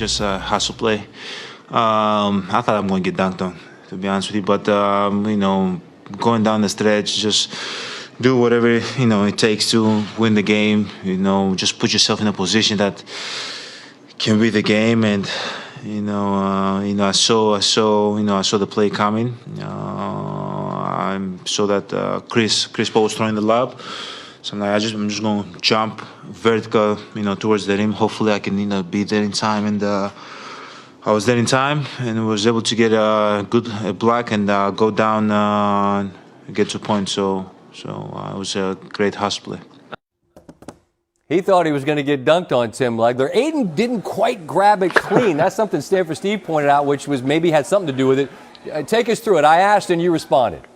just a hustle play. I thought I'm going to get dunked on, to be honest with you. But, going down the stretch, just do whatever, it takes to win the game. Just put yourself in a position that can win the game. And, I saw the play coming. I saw that Chris Paul was throwing the lob. So I'm just going to jump vertical, towards the rim. Hopefully I can, be there in time. And I was there in time and was able to get a good block and go down, get to a point. So it was a great hustle play. He thought he was going to get dunked on, Tim Legler. Aiden didn't quite grab it clean. That's something Stanford Steve pointed out, which was maybe had something to do with it. Take us through it. I asked and you responded.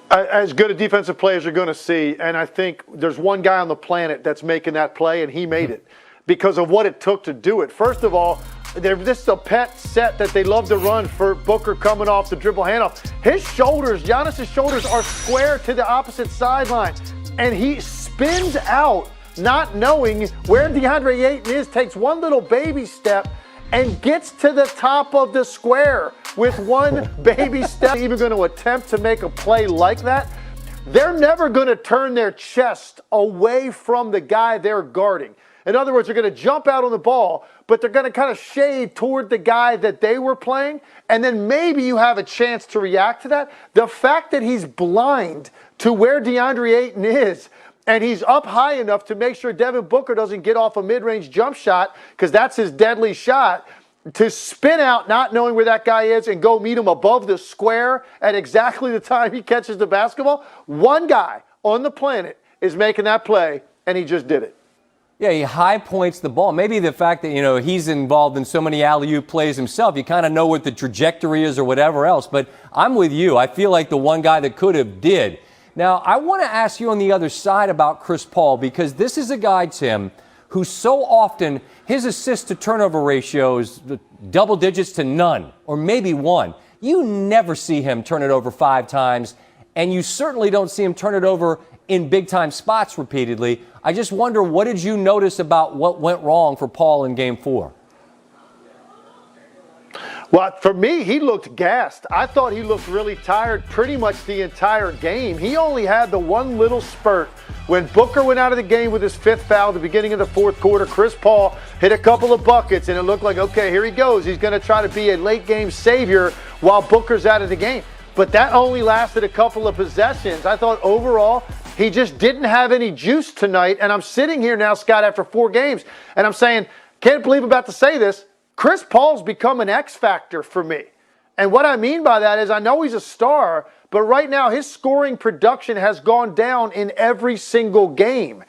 As good a defensive play as you're going to see, and I think there's one guy on the planet that's making that play, and he made it because of what it took to do it. First of all, this is a pet set that they love to run for Booker coming off the dribble handoff. His shoulders, Giannis's shoulders, are square to the opposite sideline, and he spins out not knowing where DeAndre Ayton is, takes one little baby step, and gets to the top of the square with one baby step. Even going to attempt to make a play like that, they're never going to turn their chest away from the guy they're guarding. In other words, they're going to jump out on the ball, but they're going to kind of shade toward the guy that they were playing, and then maybe you have a chance to react to that. The fact that he's blind to where DeAndre Ayton is, and he's up high enough to make sure Devin Booker doesn't get off a mid-range jump shot, because that's his deadly shot, to spin out not knowing where that guy is and go meet him above the square at exactly the time he catches the basketball. One guy on the planet is making that play, and he just did it. Yeah, he high points the ball. Maybe the fact that, he's involved in so many alley-oop plays himself, you kind of know what the trajectory is or whatever else. But I'm with you. I feel like the one guy that could have did. Now, I want to ask you on the other side about Chris Paul, because this is a guy, Tim, who so often his assist to turnover ratio is double digits to none, or maybe one. You never see him turn it over 5 times, and you certainly don't see him turn it over in big-time spots repeatedly. I just wonder, what did you notice about what went wrong for Paul in Game 4? Well, for me, he looked gassed. I thought he looked really tired pretty much the entire game. He only had the one little spurt when Booker went out of the game with his 5th foul at the beginning of the 4th quarter. Chris Paul hit a couple of buckets, and it looked like, okay, here he goes. He's going to try to be a late-game savior while Booker's out of the game. But that only lasted a couple of possessions. I thought overall he just didn't have any juice tonight. And I'm sitting here now, Scott, after 4 games, and I'm saying, can't believe I'm about to say this, Chris Paul's become an X factor for me. And what I mean by that is I know he's a star, but right now his scoring production has gone down in every single game.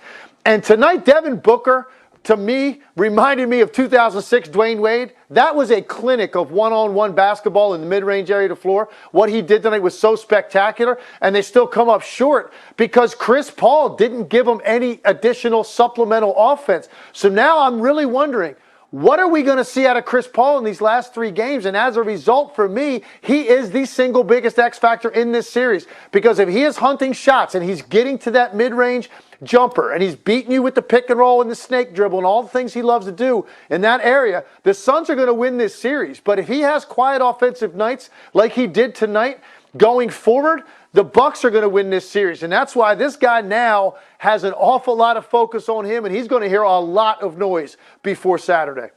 And tonight, Devin Booker, to me, reminded me of 2006 Dwayne Wade. That was a clinic of one-on-one basketball in the mid-range area of the floor. What he did tonight was so spectacular, and they still come up short because Chris Paul didn't give them any additional supplemental offense. So now I'm really wondering, what are we going to see out of Chris Paul in these last 3 games? And as a result, for me, he is the single biggest X factor in this series. Because if he is hunting shots and he's getting to that mid-range jumper and he's beating you with the pick and roll and the snake dribble and all the things he loves to do in that area, the Suns are going to win this series. But if he has quiet offensive nights like he did tonight going forward, the Bucks are going to win this series. And that's why this guy now has an awful lot of focus on him, and he's going to hear a lot of noise before Saturday.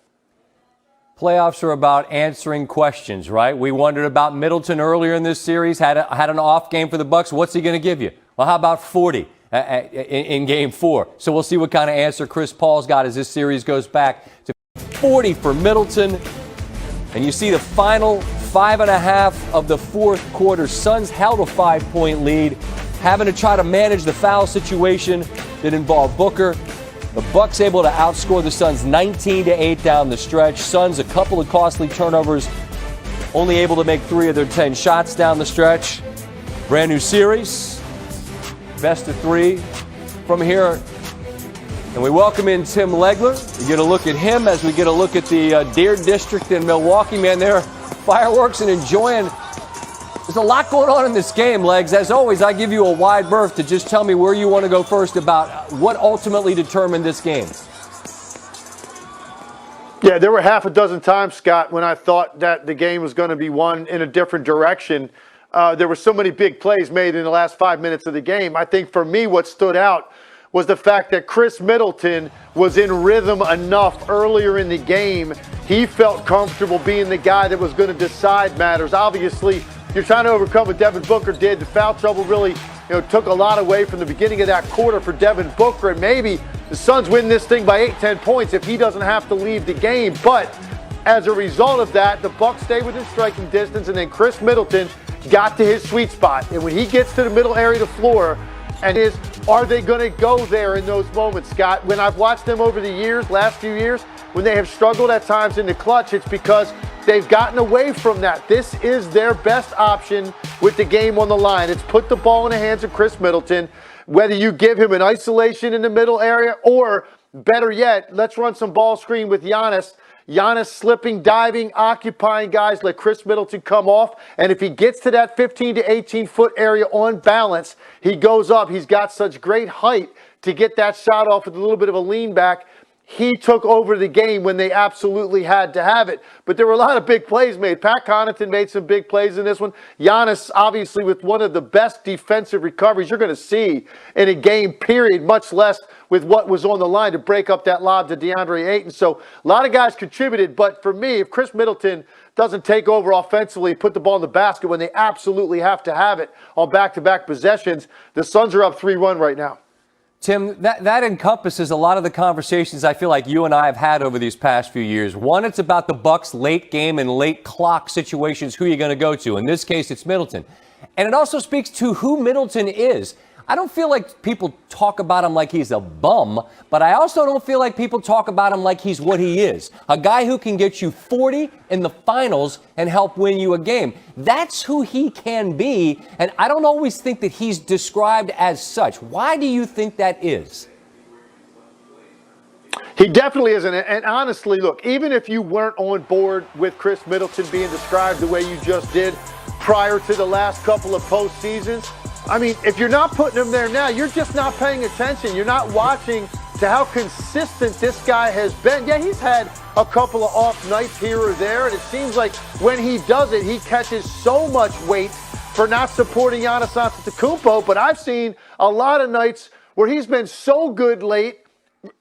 Playoffs are about answering questions, right? We wondered about Middleton earlier in this series, had an off game for the Bucks. What's he going to give you? Well, how about 40 in Game 4? So we'll see what kind of answer Chris Paul's got as this series goes back to 40 for Middleton. And you see the final 5.5 of the 4th quarter. Suns held a 5-point lead, having to try to manage the foul situation that involved Booker. The Bucks able to outscore the Suns 19-8 down the stretch. Suns a couple of costly turnovers, only able to make 3 of their 10 shots down the stretch. Brand new series, best of 3 from here. And we welcome in Tim Legler. We get a look at him as we get a look at the Deer District in Milwaukee. Man, they're fireworks and enjoying. There's a lot going on in this game, Legs. As always, I give you a wide berth to just tell me where you want to go first about what ultimately determined this game. Yeah, there were half a dozen times, Scott, when I thought that the game was going to be won in a different direction. There were so many big plays made in the last 5 minutes of the game. I think for me what stood out was the fact that Chris Middleton was in rhythm enough earlier in the game. He felt comfortable being the guy that was going to decide matters. Obviously, you're trying to overcome what Devin Booker did. The foul trouble really took a lot away from the beginning of that quarter for Devin Booker, and maybe the Suns win this thing by 8-10 points if he doesn't have to leave the game. But as a result of that, the Bucks stay within striking distance, and then Chris Middleton got to his sweet spot. And when he gets to the middle area of the floor, are they going to go there in those moments, Scott? When I've watched them over the years, last few years, when they have struggled at times in the clutch, it's because they've gotten away from that. This is their best option with the game on the line. It's put the ball in the hands of Chris Middleton, whether you give him an isolation in the middle area or, better yet, let's run some ball screen with Giannis. Giannis slipping, diving, occupying guys, let Chris Middleton come off. And if he gets to that 15 to 18-foot area on balance, he goes up. He's got such great height to get that shot off with a little bit of a lean back. He took over the game when they absolutely had to have it. But there were a lot of big plays made. Pat Connaughton made some big plays in this one. Giannis, obviously, with one of the best defensive recoveries you're going to see in a game, period, much less with what was on the line to break up that lob to DeAndre Ayton. So a lot of guys contributed. But for me, if Chris Middleton doesn't take over offensively, put the ball in the basket when they absolutely have to have it on back-to-back possessions, the Suns are up 3-1 right now. Tim, that encompasses a lot of the conversations I feel like you and I have had over these past few years. One, it's about the Bucks' late game and late clock situations, who you're going to go to. In this case, it's Middleton. And it also speaks to who Middleton is. I don't feel like people talk about him like he's a bum, but I also don't feel like people talk about him like he's what he is. A guy who can get you 40 in the finals and help win you a game. That's who he can be, and I don't always think that he's described as such. Why do you think that is? He definitely isn't. And honestly, look, even if you weren't on board with Chris Middleton being described the way you just did prior to the last couple of postseasons, I mean, if you're not putting him there now, you're just not paying attention. You're not watching to how consistent this guy has been. Yeah, he's had a couple of off nights here or there, and it seems like when he does it, he catches so much weight for not supporting Giannis Antetokounmpo. But I've seen a lot of nights where he's been so good late,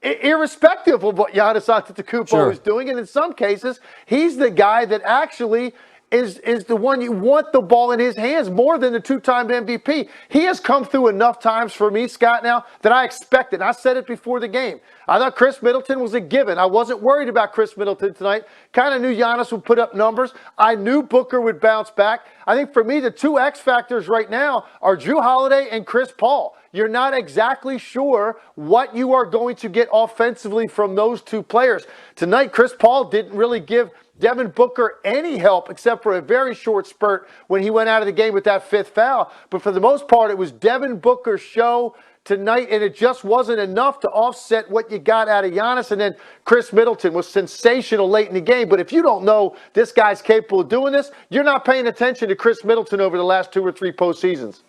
irrespective of what Giannis Antetokounmpo is doing. And in some cases, he's the guy that actually is the one you want the ball in his hands more than the two-time MVP. He has come through enough times for me, Scott, now that I expected. I said it before the game. I thought Chris Middleton was a given. I wasn't worried about Chris Middleton tonight. Kind of knew Giannis would put up numbers. I knew Booker would bounce back. I think for me, the two X factors right now are Jrue Holiday and Chris Paul. You're not exactly sure what you are going to get offensively from those two players. Tonight, Chris Paul didn't really give Devin Booker any help except for a very short spurt when he went out of the game with that fifth foul. But for the most part, it was Devin Booker's show tonight, and it just wasn't enough to offset what you got out of Giannis. And then Chris Middleton was sensational late in the game. But if you don't know this guy's capable of doing this, you're not paying attention to Chris Middleton over the last 2 or 3 postseasons.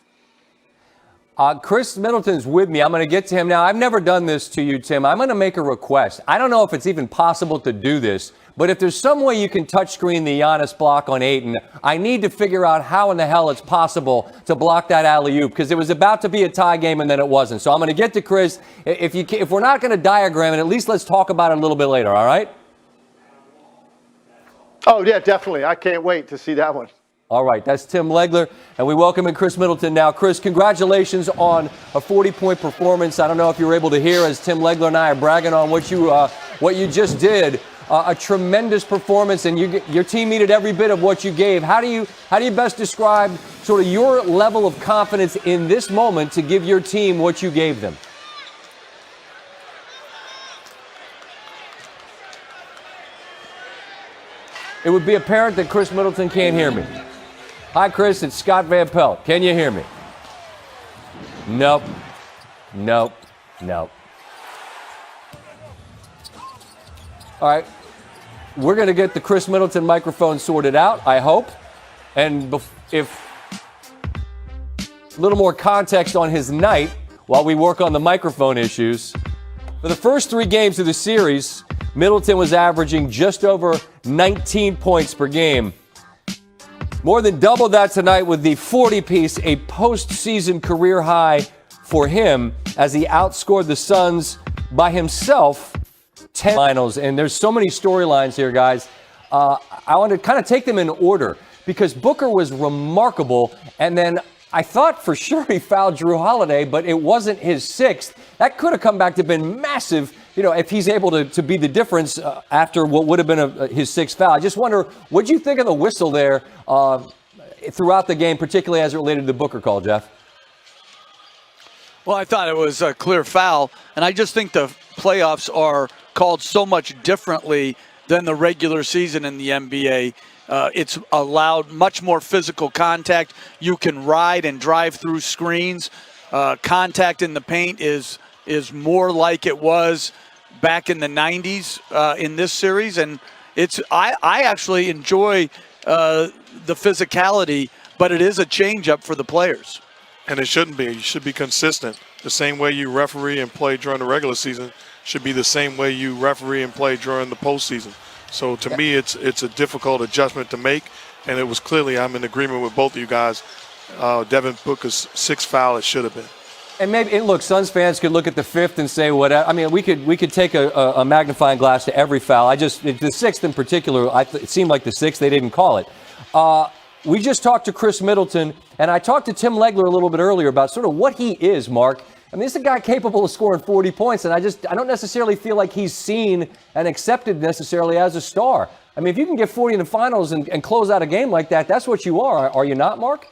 Chris Middleton's with me. I'm going to get to him now. I've never done this to you, Tim. I'm going to make a request. I don't know if it's even possible to do this, but if there's some way you can touch screen the Giannis block on Ayton, I need to figure out how in the hell it's possible to block that alley-oop, because it was about to be a tie game and then it wasn't. So I'm going to get to Chris. If we're not going to diagram it, at least let's talk about it a little bit later, all right? Oh, yeah, definitely. I can't wait to see that one. All right, that's Tim Legler, and we welcome in Chris Middleton now. Chris, congratulations on a 40-point performance. I don't know if you were able to hear as Tim Legler and I are bragging on what you just did. A tremendous performance, and your team needed every bit of what you gave. How do you best describe sort of your level of confidence in this moment to give your team what you gave them? It would be apparent that Chris Middleton can't hear me. Hi, Chris. It's Scott Van Pelt. Can you hear me? Nope. All right. We're going to get the Chris Middleton microphone sorted out, I hope. And if a little more context on his night while we work on the microphone issues. For the first 3 games of the series, Middleton was averaging just over 19 points per game. More than double that tonight with the 40-piece, a postseason career high for him as he outscored the Suns by himself 10 finals. And there's so many storylines here, guys. I want to kind of take them in order because Booker was remarkable. And then I thought for sure he fouled Drew Holiday, but it wasn't his sixth. That could have come back to been massive, if he's able to be the difference after what would have been his sixth foul. I just wonder, what'd you think of the whistle there throughout the game, particularly as it related to the Booker call, Jeff? Well, I thought it was a clear foul, and I just think the playoffs are called so much differently than the regular season in the NBA. It's allowed much more physical contact. You can ride and drive through screens. Contact in the paint is more like it was back in the 90s in this series, and I actually enjoy the physicality, but it is a change-up for the players. And it shouldn't be. You should be consistent. The same way you referee and play during the regular season should be the same way you referee and play during the postseason. So to me, it's a difficult adjustment to make, and it was clearly, I'm in agreement with both of you guys. Devin Booker's sixth foul, it should have been. And maybe, look, Suns fans could look at the fifth and say whatever. I mean, we could take a magnifying glass to every foul. The sixth in particular, it seemed like the sixth, they didn't call it. We just talked to Chris Middleton, and I talked to Tim Legler a little bit earlier about sort of what he is, Mark. I mean, this is a guy capable of scoring 40 points, and I don't necessarily feel like he's seen and accepted necessarily as a star. I mean, if you can get 40 in the finals and close out a game like that, that's what you are you not, Mark?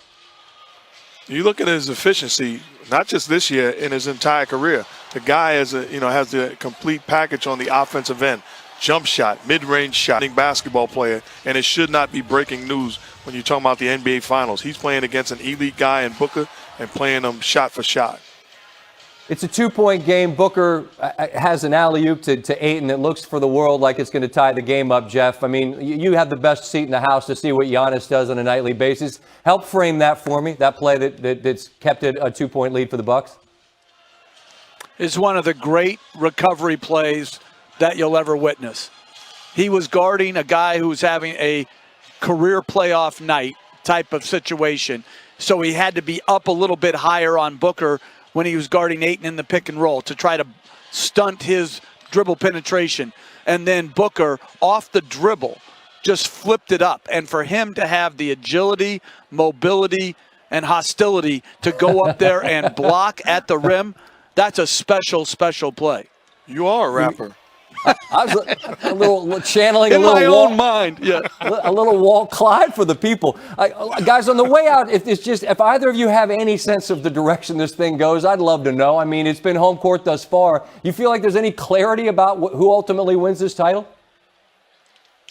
You look at his efficiency, not just this year, in his entire career. The guy has the complete package on the offensive end. Jump shot, mid-range shot, basketball player, and it should not be breaking news when you're talking about the NBA Finals. He's playing against an elite guy in Booker and playing him shot for shot. It's a 2-point game. Booker has an alley-oop to Ayton that looks for the world like it's going to tie the game up, Jeff. I mean, you have the best seat in the house to see what Giannis does on a nightly basis. Help frame that for me, that play that's kept it a 2-point lead for the Bucks. It's one of the great recovery plays that you'll ever witness. He was guarding a guy who was having a career playoff night type of situation, so he had to be up a little bit higher on Booker when he was guarding Ayton in the pick and roll to try to stunt his dribble penetration. And then Booker, off the dribble, just flipped it up. And for him to have the agility, mobility, and hostility to go up there and block at the rim, that's a special, special play. You are a rapper. I was a little channeling in a little my Walt, own mind. Yeah, a little Walt Clyde for the people. Guys, on the way out, if either of you have any sense of the direction this thing goes, I'd love to know. I mean, it's been home court thus far. You feel like there's any clarity about who ultimately wins this title?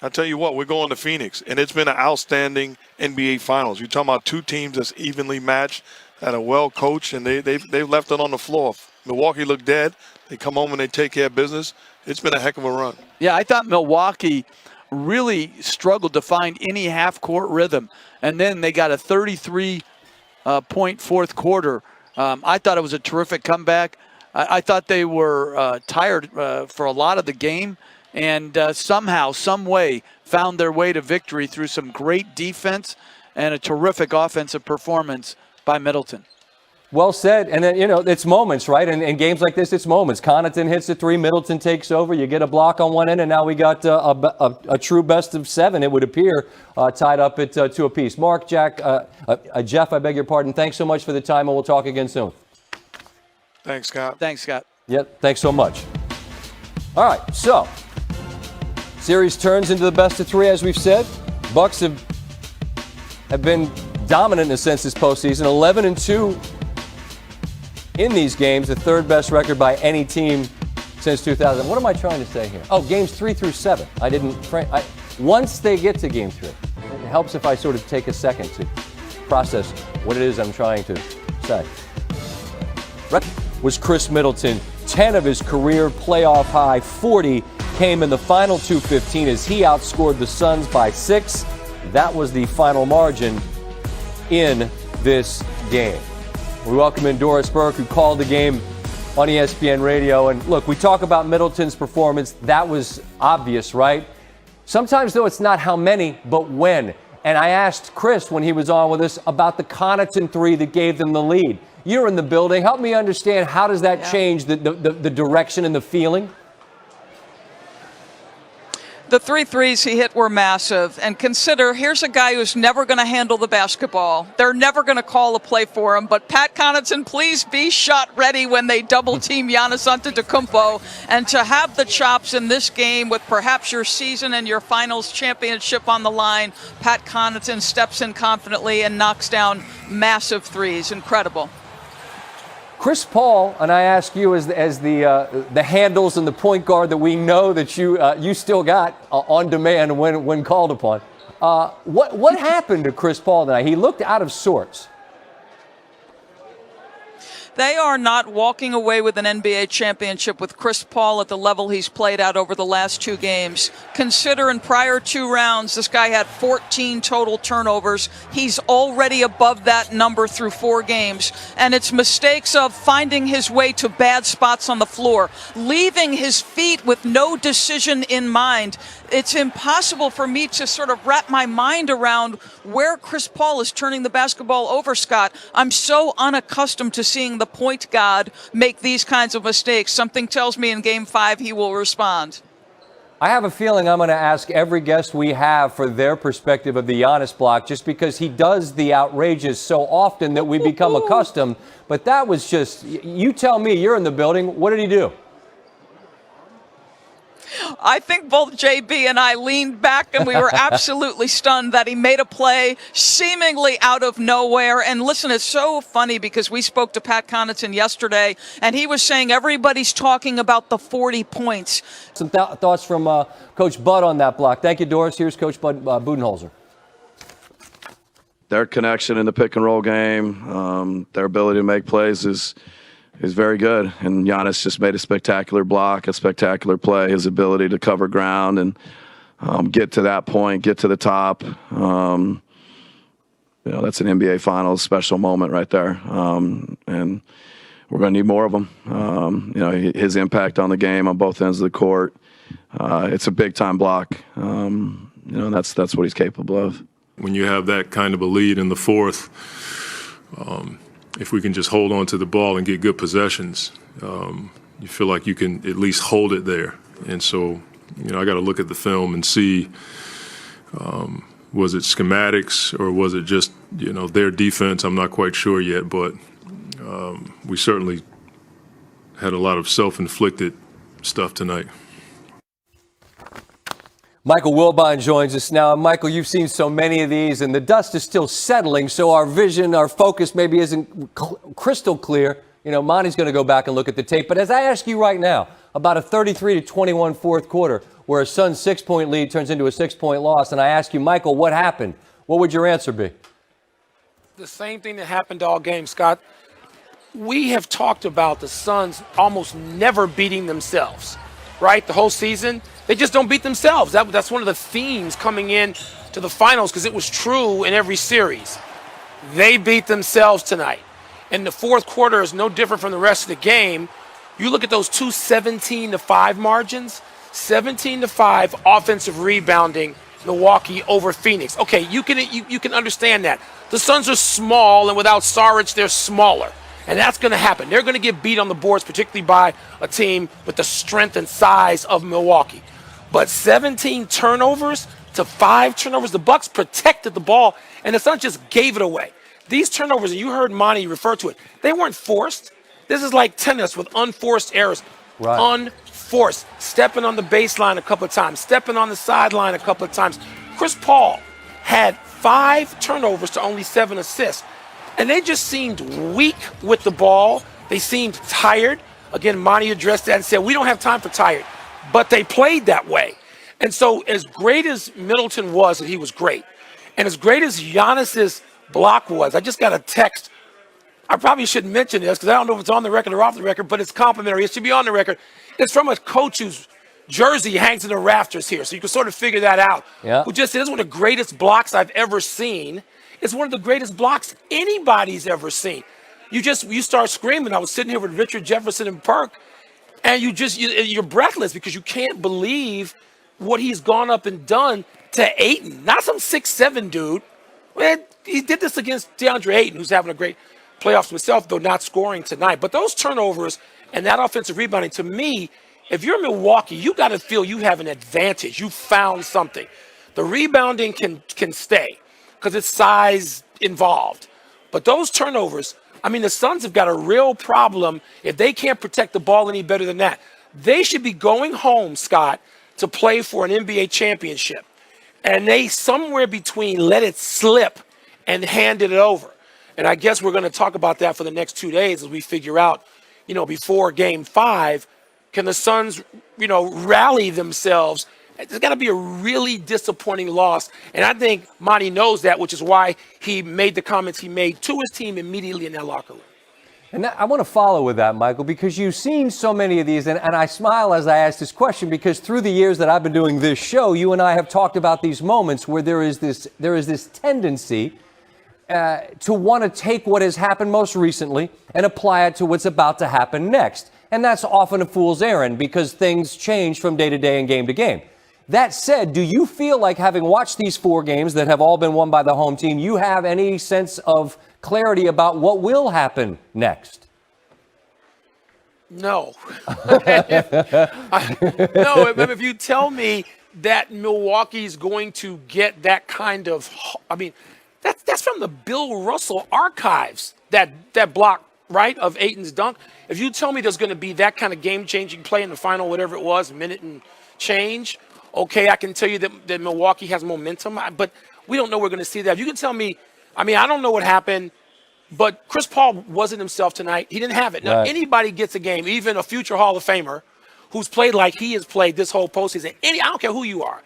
I tell you what, we're going to Phoenix, and it's been an outstanding NBA Finals. You're talking about two teams that's evenly matched, that are well coached, and they've left it on the floor. Milwaukee looked dead. They come home and they take care of business. It's been a heck of a run. Yeah, I thought Milwaukee really struggled to find any half-court rhythm, and then they got a 33-point fourth quarter. I thought it was a terrific comeback. I thought they were tired for a lot of the game, and somehow, some way, found their way to victory through some great defense and a terrific offensive performance by Middleton. Well said. And then, it's moments, right? And in games like this, it's moments. Connaughton hits the three. Middleton takes over. You get a block on one end, and now we got a true best of seven, it would appear, tied up at 2 apiece. Mark, Jack, Jeff, I beg your pardon. Thanks so much for the time, and we'll talk again soon. Thanks, Scott. Thanks, Scott. Yep, thanks so much. All right, so series turns into the best of three, as we've said. Bucks have been dominant in a sense this postseason, 11-2 in these games, the third best record by any team since 2000. What am I trying to say here? Oh, games 3 through 7. Once they get to game 3, it helps if I sort of take a second to process what it is I'm trying to say. Was Chris Middleton, 10 of his career playoff high, 40 came in the final 2:15 as he outscored the Suns by 6. That was the final margin in this game. We welcome in Doris Burke, who called the game on ESPN Radio. And look, we talk about Middleton's performance. That was obvious, right? Sometimes, though, it's not how many, but when. And I asked Chris when he was on with us about the Connaughton three that gave them the lead. You're in the building. Help me understand, how does that change the direction and the feeling? The 3 threes he hit were massive. And consider, here's a guy who's never going to handle the basketball. They're never going to call a play for him. But Pat Connaughton, please be shot ready when they double-team Giannis Antetokounmpo. And to have the chops in this game with perhaps your season and your finals championship on the line, Pat Connaughton steps in confidently and knocks down massive threes. Incredible. Chris Paul, and I ask you as the handles and the point guard that we know that you still got on demand when called upon. What happened to Chris Paul tonight? He looked out of sorts. They are not walking away with an NBA championship with Chris Paul at the level he's played at over the last 2 games. Consider in prior 2 rounds, this guy had 14 total turnovers. He's already above that number through 4 games. And it's mistakes of finding his way to bad spots on the floor, leaving his feet with no decision in mind. It's impossible for me to sort of wrap my mind around where Chris Paul is turning the basketball over, Scott. I'm so unaccustomed to seeing the point guard make these kinds of mistakes. Something tells me in Game 5 he will respond. I have a feeling I'm going to ask every guest we have for their perspective of the Giannis block, just because he does the outrageous so often that we become accustomed. But that was just, you tell me, you're in the building. What did he do? I think both JB and I leaned back and we were absolutely stunned that he made a play seemingly out of nowhere. And listen, it's so funny because we spoke to Pat Connaughton yesterday and he was saying everybody's talking about the 40 points. Some thoughts from Coach Bud on that block. Thank you, Doris. Here's Coach Bud Budenholzer. Their connection in the pick and roll game, their ability to make plays is very good. And Giannis just made a spectacular block, a spectacular play. His ability to cover ground and get to that point, get to the top. That's an NBA Finals special moment right there. And we're going to need more of them. His impact on the game on both ends of the court. It's a big-time block. That's what he's capable of. When you have that kind of a lead in the fourth, if we can just hold on to the ball and get good possessions, you feel like you can at least hold it there. And so, I got to look at the film and see, was it schematics or was it just, their defense? I'm not quite sure yet, but we certainly had a lot of self-inflicted stuff tonight. Michael Wilbon joins us now. Michael, you've seen so many of these, and the dust is still settling, so our vision, our focus maybe isn't crystal clear. Monty's going to go back and look at the tape. But as I ask you right now about a 33-21 fourth quarter where a Suns 6-point lead turns into a 6-point loss, and I ask you, Michael, what happened? What would your answer be? The same thing that happened all game, Scott. We have talked about the Suns almost never beating themselves, right? The whole season. They just don't beat themselves. That's one of the themes coming in to the finals because it was true in every series. They beat themselves tonight. And the fourth quarter is no different from the rest of the game. You look at those 2 17-5 margins, 17-5 offensive rebounding, Milwaukee over Phoenix. Okay, you can understand that. The Suns are small, and without Saric, they're smaller. And that's going to happen. They're going to get beat on the boards, particularly by a team with the strength and size of Milwaukee. But 17 turnovers to 5 turnovers. The Bucks protected the ball, and the Suns just gave it away. These turnovers, and you heard Monty refer to it, they weren't forced. This is like tennis with unforced errors. Right. Unforced. Stepping on the baseline a couple of times, stepping on the sideline a couple of times. Chris Paul had 5 turnovers to only 7 assists. And they just seemed weak with the ball. They seemed tired. Again, Monty addressed that and said, we don't have time for tired. But they played that way. And so as great as Middleton was, and he was great, and as great as Giannis's block was, I just got a text. I probably shouldn't mention this because I don't know if it's on the record or off the record, but it's complimentary. It should be on the record. It's from a coach whose jersey hangs in the rafters here, so you can sort of figure that out. Yeah. Who just said, this is one of the greatest blocks I've ever seen. It's one of the greatest blocks anybody's ever seen. you start screaming. I was sitting here with Richard Jefferson and Perk, and you're breathless because you can't believe what he's gone up and done to Ayton. Not some 6'7" dude. Man, he did this against DeAndre Ayton, who's having a great playoffs himself, though not scoring tonight. But those turnovers and that offensive rebounding, to me, if you're Milwaukee, you got to feel you have an advantage. You found something. The rebounding can stay because it's size involved. But those turnovers, I mean, the Suns have got a real problem if they can't protect the ball any better than that. They should be going home, Scott, to play for an NBA championship. And they somewhere between let it slip and handed it over. And I guess we're going to talk about that for the next 2 days as we figure out, before Game 5, can the Suns, rally themselves? It's got to be a really disappointing loss. And I think Monty knows that, which is why he made the comments he made to his team immediately in that locker room. And I want to follow with that, Michael, because you've seen so many of these, and I smile as I ask this question because through the years that I've been doing this show, you and I have talked about these moments where there is this tendency to want to take what has happened most recently and apply it to what's about to happen next. And that's often a fool's errand because things change from day to day and game to game. That said, do you feel like, having watched these 4 games that have all been won by the home team, you have any sense of clarity about what will happen next? No. If you tell me that Milwaukee's going to get that kind of, that's from the Bill Russell archives, that block, right, of Ayton's dunk. If you tell me there's going to be that kind of game-changing play in the final, whatever it was, minute and change, okay, I can tell you that Milwaukee has momentum, but we don't know we're going to see that. If you can tell me, I don't know what happened, but Chris Paul wasn't himself tonight. He didn't have it. Now, anybody gets a game, even a future Hall of Famer who's played like he has played this whole postseason, I don't care who you are,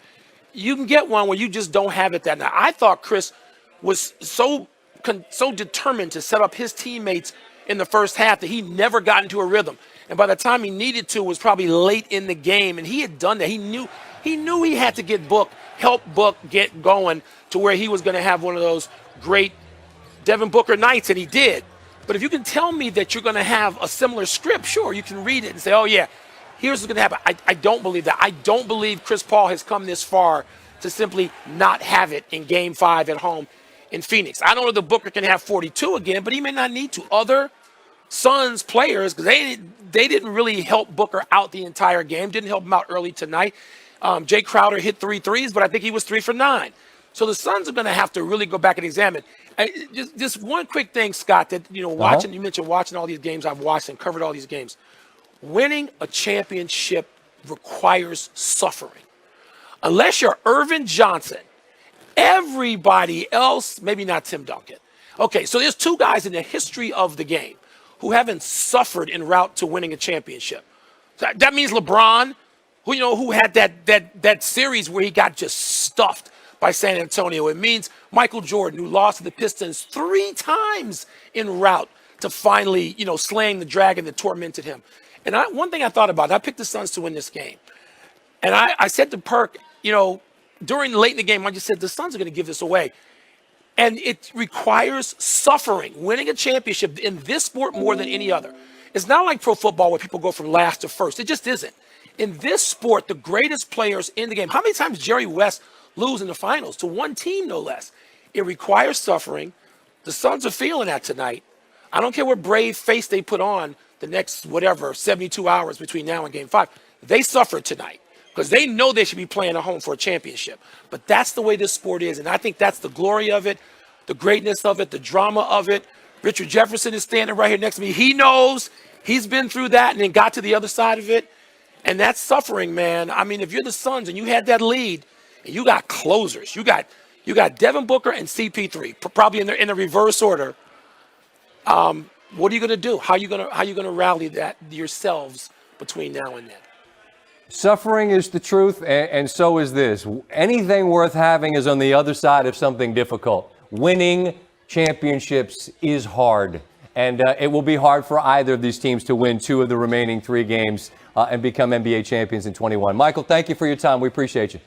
you can get one where you just don't have it that night. I thought Chris was so determined to set up his teammates in the first half that he never got into a rhythm. And by the time he needed to was probably late in the game, and he had done that. He knew he had to help Book get going to where he was going to have one of those great Devin Booker nights, and he did. But if you can tell me that you're going to have a similar script, sure, you can read it and say, oh, yeah, here's what's going to happen. I don't believe that. I don't believe Chris Paul has come this far to simply not have it in Game 5 at home in Phoenix. I don't know that Booker can have 42 again, but he may not need to. Other Suns players, because they didn't really help Booker out the entire game, didn't help him out early tonight. Jay Crowder hit 3 threes, but I think he was 3 for 9. So the Suns are going to have to really go back and examine. Just one quick thing, Scott, that, watching, you mentioned watching all these games I've watched and covered all these games. Winning a championship requires suffering. Unless you're Irvin Johnson, everybody else, maybe not Tim Duncan. Okay, so there's 2 guys in the history of the game who haven't suffered en route to winning a championship. That means LeBron, who had that series where he got just stuffed by San Antonio. It means Michael Jordan, who lost to the Pistons 3 times en route to finally, slaying the dragon that tormented him. And one thing I thought about, I picked the Suns to win this game. And I said to Perk, during late in the game, I just said, the Suns are going to give this away. And it requires suffering. Winning a championship in this sport more than any other. It's not like pro football where people go from last to first. It just isn't. In this sport, the greatest players in the game, how many times Jerry West lose in the finals? To one team, no less. It requires suffering. The Suns are feeling that tonight. I don't care what brave face they put on the next, 72 hours between now and Game 5. They suffered tonight because they know they should be playing at home for a championship. But that's the way this sport is, and I think that's the glory of it, the greatness of it, the drama of it. Richard Jefferson is standing right here next to me. He knows. He's been through that and then got to the other side of it. And that's suffering, man. If you're the Suns and you had that lead and you got closers, you got Devin Booker and CP3, probably in the reverse order. What are you going to do? How are you going to rally that yourselves between now and then? Suffering is the truth, and so is this. Anything worth having is on the other side of something difficult. Winning championships is hard, and it will be hard for either of these teams to win 2 of the remaining 3 games and become NBA champions in 21. Michael, thank you for your time. We appreciate you.